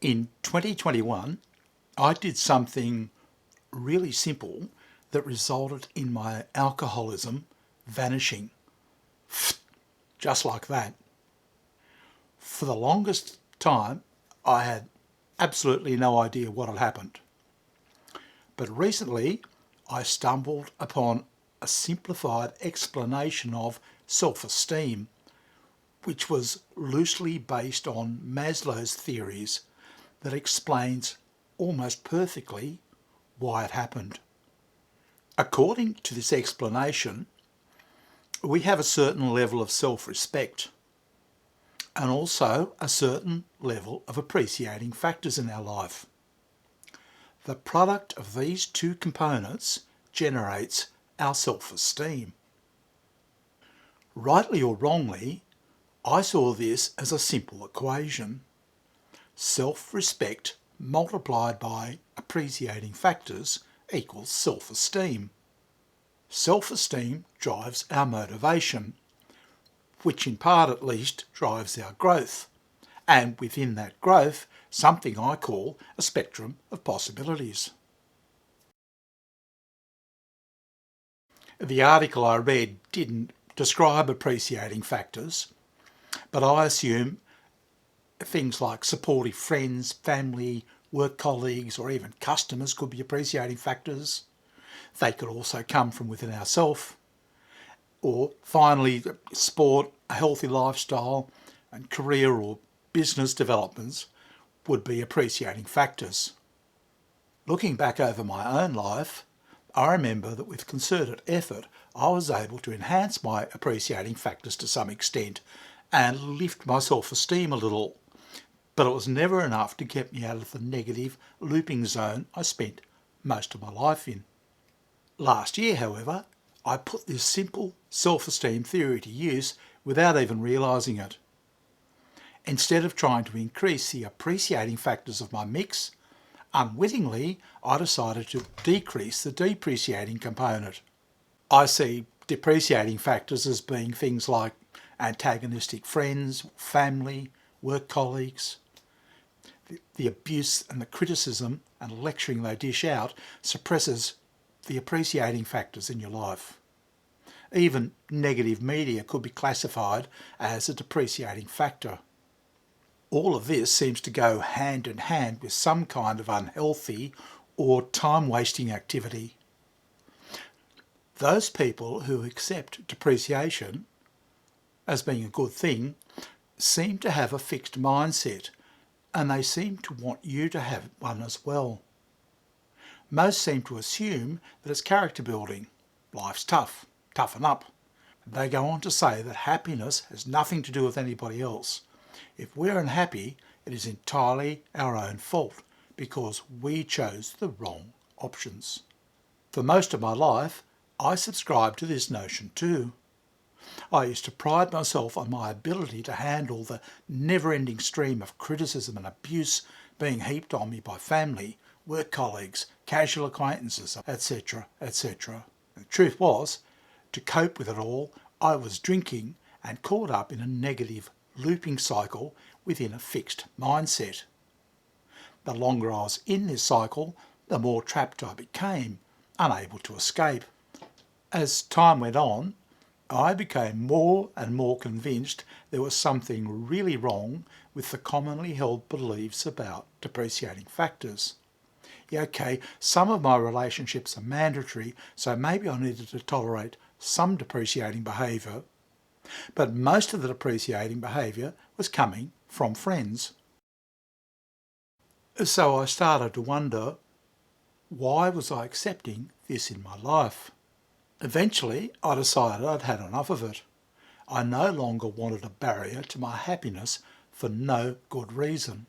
In 2021, I did something really simple that resulted in my alcoholism vanishing. Just like that. For the longest time, I had absolutely no idea what had happened. But recently, I stumbled upon a simplified explanation of self-esteem, which was loosely based on Maslow's theories that explains almost perfectly why it happened. According to this explanation, we have a certain level of self-respect and also a certain level of appreciating factors in our life. The product of these two components generates our self-esteem. Rightly or wrongly, I saw this as a simple equation. Self-respect multiplied by appreciating factors equals self-esteem. Self-esteem drives our motivation, which in part at least drives our growth, and within that growth, something I call a spectrum of possibilities. The article I read didn't describe appreciating factors, but I assume things like supportive friends, family, work colleagues, or even customers could be appreciating factors. They could also come from within ourselves. Or finally, sport, a healthy lifestyle, and career or business developments would be appreciating factors. Looking back over my own life, I remember that with concerted effort, I was able to enhance my appreciating factors to some extent and lift my self-esteem a little. But it was never enough to get me out of the negative looping zone I spent most of my life in. Last year, however, I put this simple self-esteem theory to use without even realising it. Instead of trying to increase the appreciating factors of my mix, unwittingly I decided to decrease the depreciating component. I see depreciating factors as being things like antagonistic friends, family, work colleagues. The abuse and the criticism and lecturing they dish out suppresses the appreciating factors in your life. Even negative media could be classified as a depreciating factor. All of this seems to go hand in hand with some kind of unhealthy or time-wasting activity. Those people who accept depreciation as being a good thing seem to have a fixed mindset, and they seem to want you to have one as well. Most seem to assume that it's character building. Life's tough, toughen up. They go on to say that happiness has nothing to do with anybody else. If we're unhappy, it is entirely our own fault because we chose the wrong options. For most of my life, I subscribed to this notion too. I used to pride myself on my ability to handle the never-ending stream of criticism and abuse being heaped on me by family, work colleagues, casual acquaintances, etc., etc. The truth was, to cope with it all, I was drinking and caught up in a negative looping cycle within a fixed mindset. The longer I was in this cycle, the more trapped I became, unable to escape. As time went on, I became more and more convinced there was something really wrong with the commonly held beliefs about depreciating factors. Yeah, okay, some of my relationships are mandatory, so maybe I needed to tolerate some depreciating behaviour, but most of the depreciating behaviour was coming from friends. So I started to wonder, why was I accepting this in my life? Eventually, I decided I'd had enough of it. I no longer wanted a barrier to my happiness for no good reason.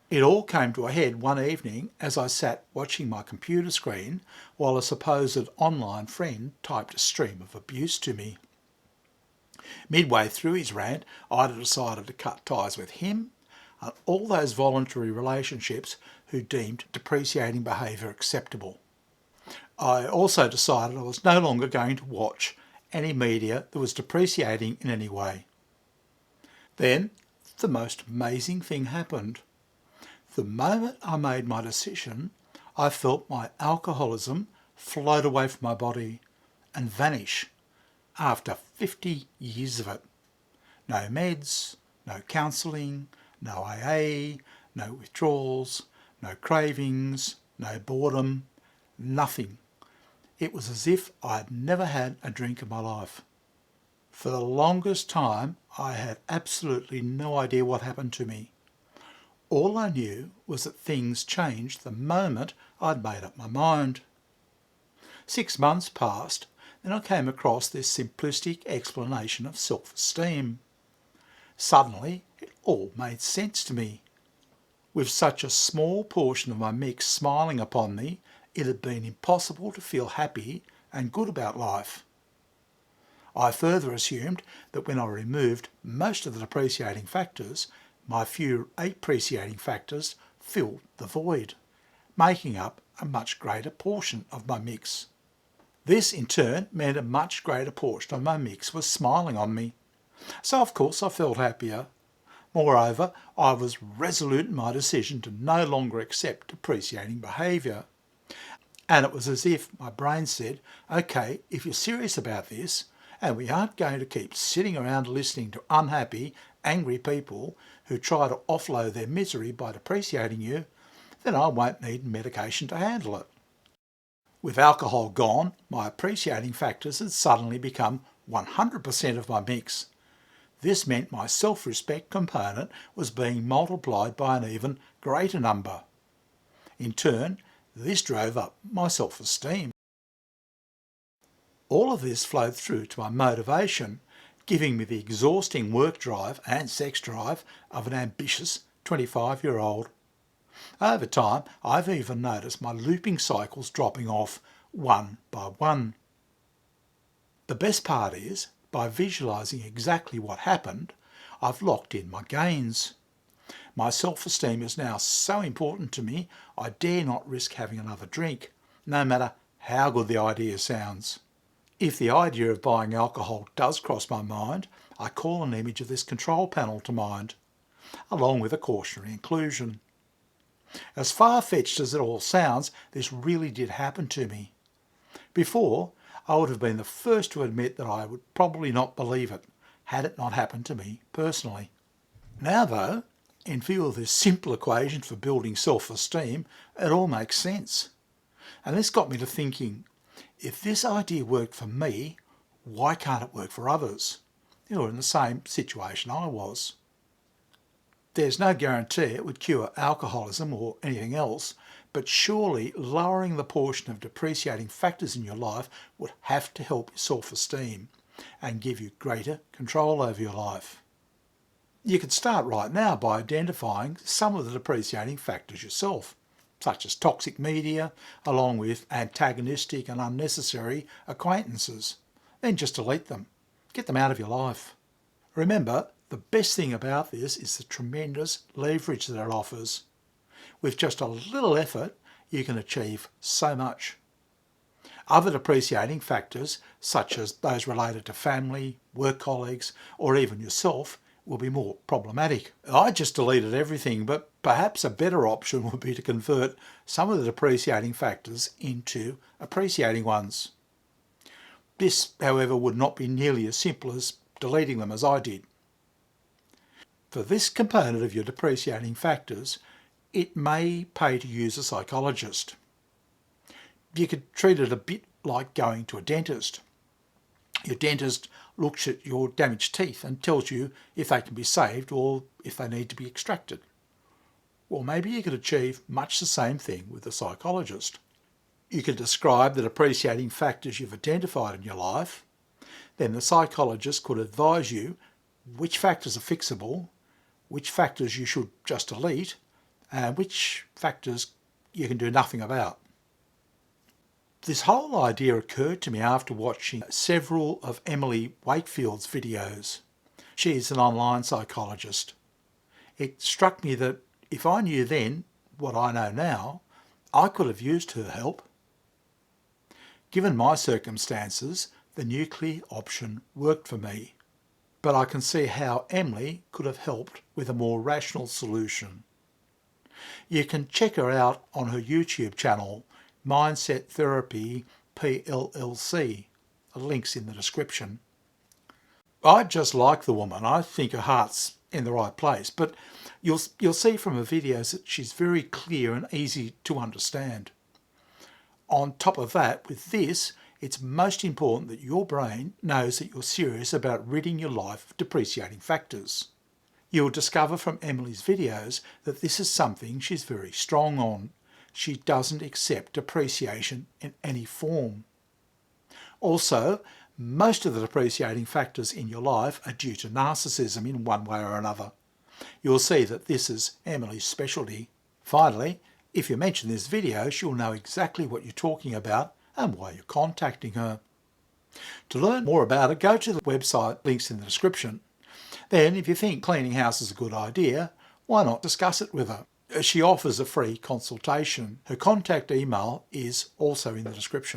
It all came to a head one evening as I sat watching my computer screen while a supposed online friend typed a stream of abuse to me. Midway through his rant, I decided to cut ties with him and all those voluntary relationships who deemed depreciating behaviour acceptable. I also decided I was no longer going to watch any media that was depreciating in any way. Then the most amazing thing happened. The moment I made my decision, I felt my alcoholism float away from my body and vanish after 50 years of it. No meds, no counselling, no AA, no withdrawals, no cravings, no boredom, nothing. It was as if I had never had a drink in my life. For the longest time, I had absolutely no idea what happened to me. All I knew was that things changed the moment I'd made up my mind. 6 months passed, then I came across this simplistic explanation of self-esteem. Suddenly, it all made sense to me. With such a small portion of my mix smiling upon me, it had been impossible to feel happy and good about life. I further assumed that when I removed most of the depreciating factors, my few appreciating factors filled the void, making up a much greater portion of my mix. This in turn meant a much greater portion of my mix was smiling on me. So of course I felt happier. Moreover, I was resolute in my decision to no longer accept depreciating behaviour. And it was as if my brain said, okay, if you're serious about this, and we aren't going to keep sitting around listening to unhappy, angry people who try to offload their misery by depreciating you, then I won't need medication to handle it. With alcohol gone, my appreciating factors had suddenly become 100% of my mix. This meant my self-respect component was being multiplied by an even greater number. In turn, this drove up my self-esteem. All of this flowed through to my motivation, giving me the exhausting work drive and sex drive of an ambitious 25-year-old. Over time, I've even noticed my looping cycles dropping off one by one. The best part is, by visualising exactly what happened, I've locked in my gains. My self-esteem is now so important to me, I dare not risk having another drink, no matter how good the idea sounds. If the idea of buying alcohol does cross my mind, I call an image of this control panel to mind, along with a cautionary inclusion. As far-fetched as it all sounds, this really did happen to me. Before, I would have been the first to admit that I would probably not believe it, had it not happened to me personally. Now though, in view of this simple equation for building self-esteem, it all makes sense. And this got me to thinking, if this idea worked for me, why can't it work for others who are in the same situation I was? There's no guarantee it would cure alcoholism or anything else, but surely lowering the portion of depreciating factors in your life would have to help your self-esteem and give you greater control over your life. You can start right now by identifying some of the depreciating factors yourself, such as toxic media, along with antagonistic and unnecessary acquaintances. Then just delete them. Get them out of your life. Remember, the best thing about this is the tremendous leverage that it offers. With just a little effort, you can achieve so much. Other depreciating factors, such as those related to family, work colleagues, or even yourself, will be more problematic. I just deleted everything, but perhaps a better option would be to convert some of the depreciating factors into appreciating ones. This, however, would not be nearly as simple as deleting them as I did. For this component of your depreciating factors, it may pay to use a psychologist. You could treat it a bit like going to a dentist. Your dentist looks at your damaged teeth and tells you if they can be saved or if they need to be extracted. Well, maybe you could achieve much the same thing with a psychologist. You could describe the depreciating factors you've identified in your life. Then the psychologist could advise you which factors are fixable, which factors you should just delete, and which factors you can do nothing about. This whole idea occurred to me after watching several of Emily Wakefield's videos. She is an online psychologist. It struck me that if I knew then what I know now, I could have used her help. Given my circumstances, the nuclear option worked for me, but I can see how Emily could have helped with a more rational solution. You can check her out on her YouTube channel, Mindset Therapy PLLC. The link's in the description. I just like the woman. I think her heart's in the right place, but you'll see from her videos that she's very clear and easy to understand. On top of that, with this, it's most important that your brain knows that you're serious about ridding your life of depreciating factors. You'll discover from Emily's videos that this is something she's very strong on. She doesn't accept depreciation in any form. Also, most of the depreciating factors in your life are due to narcissism in one way or another. You'll see that this is Emily's specialty. Finally, if you mention this video, she'll know exactly what you're talking about and why you're contacting her. To learn more about it, go to the website, links in the description. Then, if you think cleaning house is a good idea, why not discuss it with her? She offers a free consultation. Her contact email is also in the description.